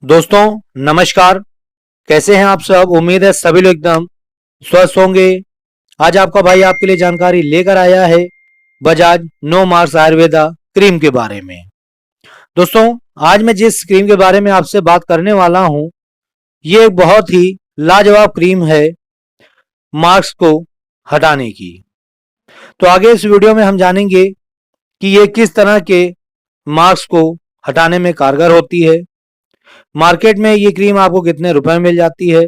दोस्तों नमस्कार। कैसे हैं आप सब। उम्मीद है सभी लोग एकदम स्वस्थ होंगे। आज आपका भाई आपके लिए जानकारी लेकर आया है Bajaj no marks Ayurveda cream के बारे में। दोस्तों आज मैं जिस क्रीम के बारे में आपसे बात करने वाला हूं, ये एक बहुत ही लाजवाब क्रीम है मार्क्स को हटाने की। तो आगे इस वीडियो में हम जानेंगे कि ये किस तरह के मार्क्स को हटाने में कारगर होती है, मार्केट में ये क्रीम आपको कितने रुपए में मिल जाती है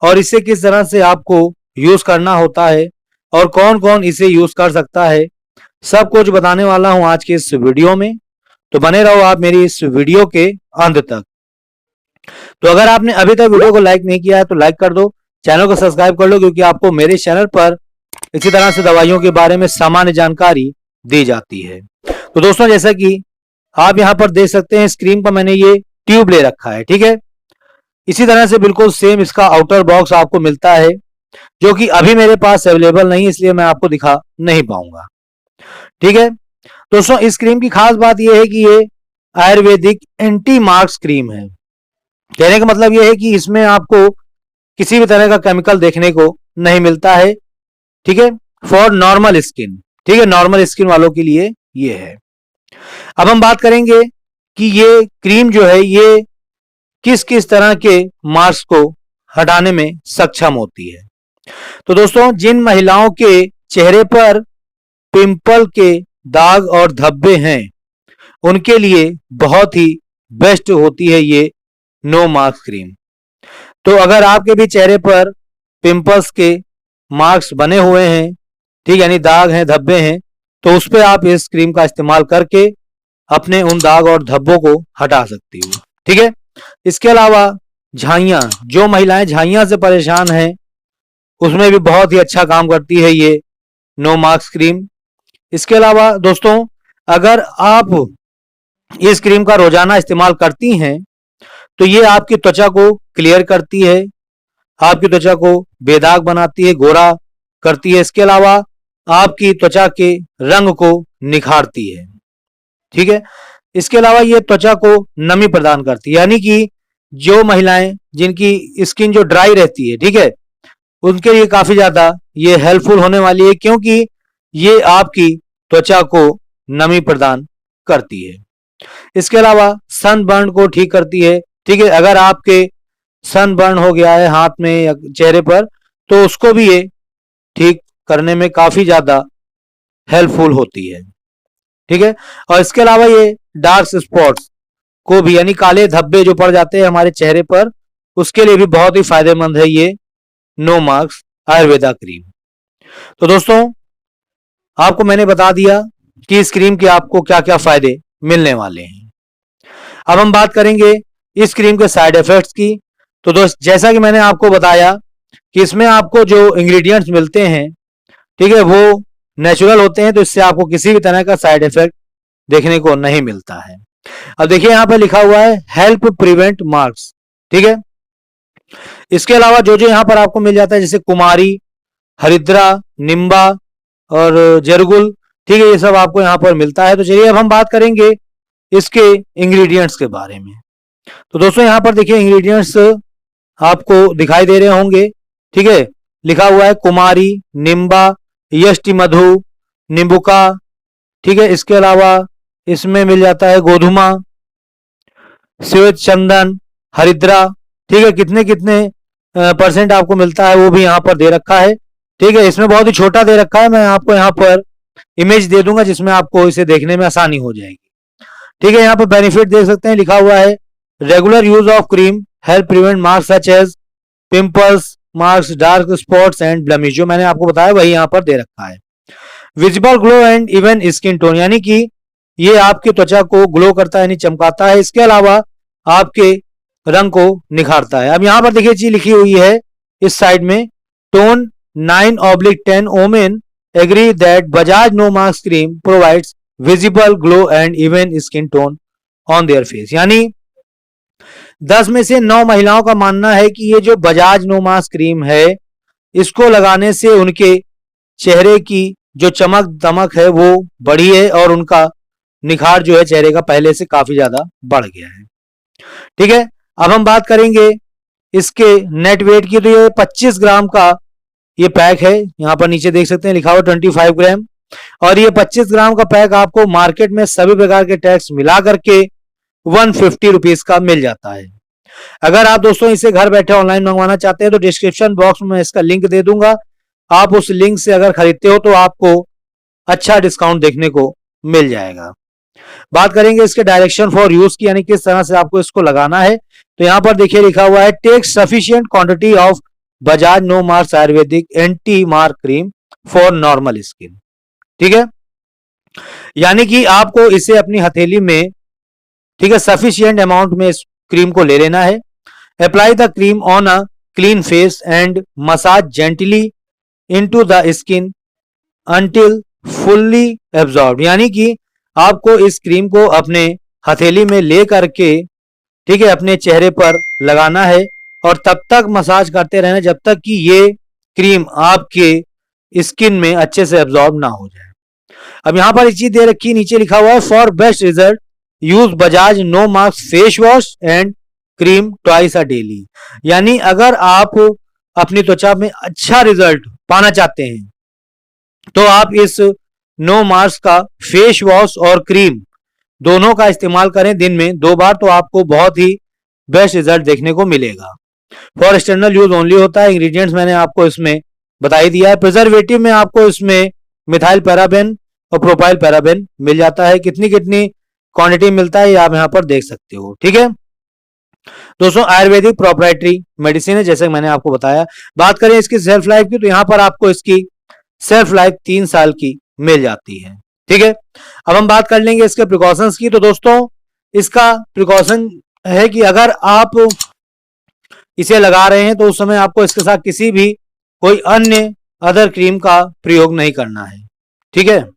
और इसे किस तरह से आपको यूज करना होता है और कौन कौन इसे यूज कर सकता है, सब कुछ बताने वाला हूं आज के इस वीडियो में। तो बने रहो आप मेरी इस वीडियो के अंत तक। तो अगर आपने अभी तक वीडियो को लाइक नहीं किया है तो लाइक कर दो, चैनल को सब्सक्राइब कर लो, क्योंकि आपको मेरे चैनल पर इसी तरह से दवाइयों के बारे में सामान्य जानकारी दी जाती है। तो दोस्तों जैसा कि आप यहाँ पर देख सकते हैं, स्क्रीन पर मैंने ये ट्यूब ले रखा है, ठीक है। इसी तरह से बिल्कुल सेम इसका आउटर बॉक्स आपको मिलता है, जो कि अभी मेरे पास अवेलेबल नहीं, इसलिए मैं आपको दिखा नहीं पाऊंगा, ठीक है। दोस्तों इस क्रीम की खास बात यह है कि ये आयुर्वेदिक एंटी मार्क्स क्रीम है। कहने का मतलब यह है कि इसमें आपको किसी भी तरह का केमिकल देखने को नहीं मिलता है, ठीक है, फॉर नॉर्मल स्किन, ठीक है, नॉर्मल स्किन वालों के लिए ये है। अब हम बात करेंगे कि ये क्रीम जो है ये किस किस तरह के मार्क्स को हटाने में सक्षम होती है। तो दोस्तों जिन महिलाओं के चेहरे पर पिंपल के दाग और धब्बे हैं, उनके लिए बहुत ही बेस्ट होती है ये नो मार्क्स क्रीम। तो अगर आपके भी चेहरे पर पिंपल्स के मार्क्स बने हुए हैं, ठीक, यानी दाग हैं, धब्बे हैं, तो उस पर आप इस क्रीम का इस्तेमाल करके अपने उन दाग और धब्बों को हटा सकती हो, ठीक है। इसके अलावा झाइयां, जो महिलाएं झाइयां से परेशान हैं, उसमें भी बहुत ही अच्छा काम करती है ये नो मार्क्स क्रीम। इसके अलावा दोस्तों अगर आप इस क्रीम का रोजाना इस्तेमाल करती हैं तो ये आपकी त्वचा को क्लियर करती है, आपकी त्वचा को बेदाग बनाती है, गोरा करती है। इसके अलावा आपकी त्वचा के रंग को निखारती है, ठीक है। इसके अलावा ये त्वचा को नमी प्रदान करती है, यानी कि जो महिलाएं जिनकी स्किन जो ड्राई रहती है, ठीक है, उनके लिए काफी ज्यादा ये हेल्पफुल होने वाली है, क्योंकि ये आपकी त्वचा को नमी प्रदान करती है। इसके अलावा सनबर्न को ठीक करती है, ठीक है। अगर आपके सनबर्न हो गया है हाथ में या चेहरे पर, तो उसको भी ये ठीक करने में काफी ज्यादा हेल्पफुल होती है, ठीक है। और इसके अलावा ये डार्क स्पॉट्स को भी, यानी काले धब्बे जो पड़ जाते हैं हमारे चेहरे पर, उसके लिए भी बहुत ही फायदेमंद है ये नो मार्क्स आयुर्वेदा क्रीम। तो दोस्तों आपको मैंने बता दिया कि इस क्रीम के आपको क्या क्या फायदे मिलने वाले हैं। अब हम बात करेंगे इस क्रीम के साइड इफेक्ट्स की। तो दोस्त जैसा कि मैंने आपको बताया कि इसमें आपको जो इंग्रेडिएंट्स मिलते हैं, ठीक है, वो नेचुरल होते हैं, तो इससे आपको किसी भी तरह का साइड इफेक्ट देखने को नहीं मिलता है। अब देखिए यहाँ पे लिखा हुआ है हेल्प प्रिवेंट मार्क्स, ठीक है। इसके अलावा जो जो यहाँ पर आपको मिल जाता है, जैसे कुमारी, हरिद्रा, निम्बा और जरगुल, ठीक है, ये सब आपको यहाँ पर मिलता है। तो चलिए अब हम बात करेंगे इसके इंग्रेडिएंट्स के बारे में। तो दोस्तों यहाँ पर देखिए इंग्रेडिएंट्स आपको दिखाई दे रहे होंगे, ठीक है। लिखा हुआ है कुमारी, निम्बा, यष्टि मधु, निम्बुका, ठीक है। इसके अलावा इसमें मिल जाता है गोधुमा, श्वेत चंदन, हरिद्रा, ठीक है। कितने कितने परसेंट आपको मिलता है वो भी यहाँ पर दे रखा है, ठीक है। इसमें बहुत ही छोटा दे रखा है, मैं आपको यहाँ पर इमेज दे दूंगा जिसमें आपको इसे देखने में आसानी हो जाएगी, ठीक है। यहाँ पर बेनिफिट देख सकते हैं, लिखा हुआ है regular use of cream help prevent marks such as pimples, marks, dark spots and blemish, जो मैंने आपको बताया वही यहाँ पर दे रखा है। Visible glow and even skin tone, यानी कि ये आपकी त्वचा को ग्लो करता है, यानी चमकाता है। इसके अलावा आपके रंग को निखारता है। अब यहाँ पर देखिए चीज लिखी हुई है इस साइड में, tone 9/10 women agree that Bajaj no marks cream provides visible glow and even skin tone on their face, यानी 10 में से 9 महिलाओं का मानना है कि ये जो बजाज नो मास्क क्रीम है, इसको लगाने से उनके चेहरे की जो चमक दमक है वो बढ़ी है और उनका निखार जो है चेहरे का पहले से काफी ज्यादा बढ़ गया है, ठीक है। अब हम बात करेंगे इसके नेट वेट की, तो ये 25 ग्राम का ये पैक है। यहाँ पर नीचे देख सकते हैं लिखा हुआ 25 ग्राम, और ये 25 ग्राम का पैक आपको मार्केट में सभी प्रकार के टैक्स मिला करके 150 रुपीज का मिल जाता है। अगर आप दोस्तों इसे घर बैठे ऑनलाइन मंगवाना चाहते हैं तो डिस्क्रिप्शन बॉक्स में इसका लिंक दे दूंगा, आप उस लिंक से अगर खरीदते हो तो आपको अच्छा डिस्काउंट देखने को मिल जाएगा। बात करेंगे इसके डायरेक्शन फॉर यूज की, यानी किस तरह से आपको इसको लगाना है। तो यहाँ पर देखिए लिखा हुआ है take sufficient quantity of Bajaj no marks ayurvedic anti mark cream for normal skin. ठीक है, यानी कि आपको इसे अपनी हथेली में, ठीक है, सफिशिएंट अमाउंट में इस क्रीम को ले लेना है। Apply the cream on a clean face and massage gently into the skin until fully absorb, यानी कि आपको इस क्रीम को अपने हथेली में ले करके, ठीक है, अपने चेहरे पर लगाना है और तब तक मसाज करते रहना जब तक कि ये क्रीम आपके स्किन में अच्छे से एब्जॉर्ब ना हो जाए। अब यहां पर एक चीज दे रखी, नीचे लिखा हुआ है for best result use Bajaj no marks face wash and cream twice a daily, यानी अगर आप अपनी त्वचा में अच्छा रिजल्ट पाना चाहते हैं तो आप इस नो मार्क्स का फेस वॉश और क्रीम दोनों का इस्तेमाल करें दिन में 2 बार, तो आपको बहुत ही बेस्ट रिजल्ट देखने को मिलेगा। फॉर एक्सटर्नल यूज ओनली होता है। इंग्रेडिएंट्स मैंने आपको इसमें बता ही दिया है। प्रिजर्वेटिव में आपको इसमें मिथाइल पैराबेन और प्रोपाइल पैराबेन मिल जाता है। कितनी कितनी क्वांटिटी मिलता है ये आप यहाँ पर देख सकते हो। ठीक है दोस्तों, आयुर्वेदिक प्रोप्राइटरी मेडिसिन है जैसे मैंने आपको बताया। बात करें इसकी सेल्फ लाइफ की, तो यहाँ पर आपको इसकी सेल्फ लाइफ 3 साल की मिल जाती है। ठीक है, अब हम बात कर लेंगे इसके प्रिकॉशंस की। तो दोस्तों इसका प्रिकॉशन है कि अगर आप इसे लगा रहे हैं तो उस समय आपको इसके साथ किसी भी कोई अन्य अदर क्रीम का प्रयोग नहीं करना है। ठीक है,